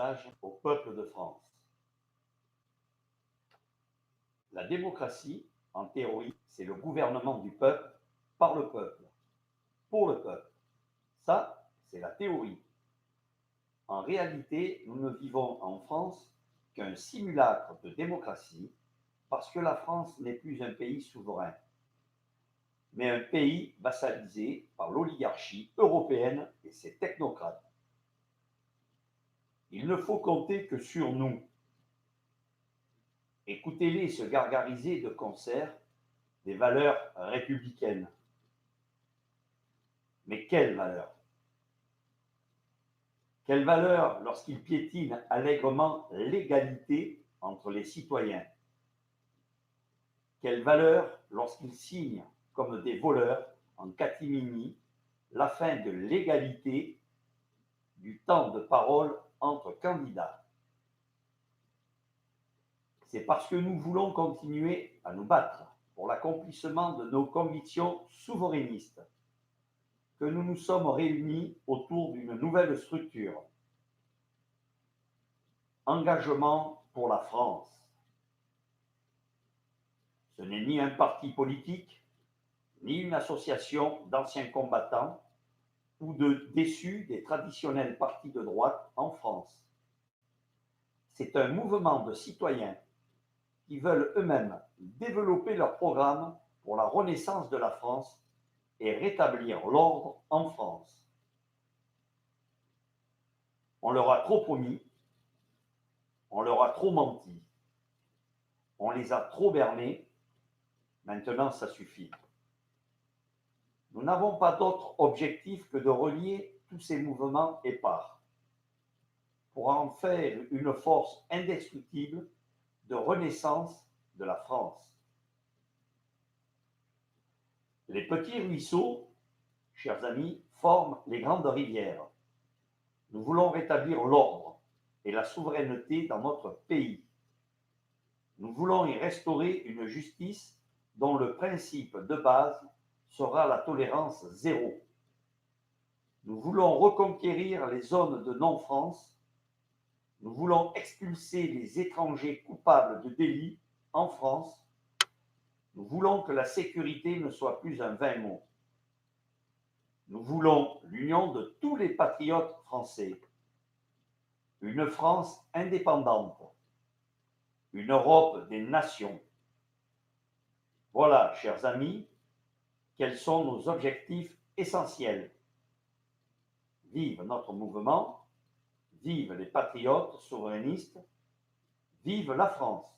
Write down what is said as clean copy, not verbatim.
message au peuple de France. La démocratie, en théorie, c'est le gouvernement du peuple, par le peuple, pour le peuple. Ça, c'est la théorie. En réalité, nous ne vivons en France qu'un simulacre de démocratie parce que la France n'est plus un pays souverain, mais un pays vassalisé par l'oligarchie européenne et ses technocrates. Il ne faut compter que sur nous. Écoutez-les se gargariser de concert des valeurs républicaines. Mais quelles valeurs? Quelles valeurs lorsqu'ils piétinent allègrement l'égalité entre les citoyens? Quelles valeurs lorsqu'ils signent comme des voleurs en catimini la fin de l'égalité du temps de parole entre candidats? C'est parce que nous voulons continuer à nous battre pour l'accomplissement de nos convictions souverainistes que nous nous sommes réunis autour d'une nouvelle structure. Engagement pour la France. Ce n'est ni un parti politique, ni une association d'anciens combattants ou de déçus des traditionnels partis de droite en France. C'est un mouvement de citoyens qui veulent eux-mêmes développer leur programme pour la renaissance de la France et rétablir l'ordre en France. On leur a trop promis, on leur a trop menti, on les a trop bernés, maintenant ça suffit. Nous n'avons pas d'autre objectif que de relier tous ces mouvements épars pour en faire une force indestructible de renaissance de la France. Les petits ruisseaux, chers amis, forment les grandes rivières. Nous voulons rétablir l'ordre et la souveraineté dans notre pays. Nous voulons y restaurer une justice dont le principe de base sera la tolérance zéro. Nous voulons reconquérir les zones de non-France. Nous voulons expulser les étrangers coupables de délits en France. Nous voulons que la sécurité ne soit plus un vain mot. Nous voulons l'union de tous les patriotes français. Une France indépendante. Une Europe des nations. Voilà, chers amis, quels sont nos objectifs essentiels. Vive notre mouvement, vive les patriotes souverainistes, vive la France.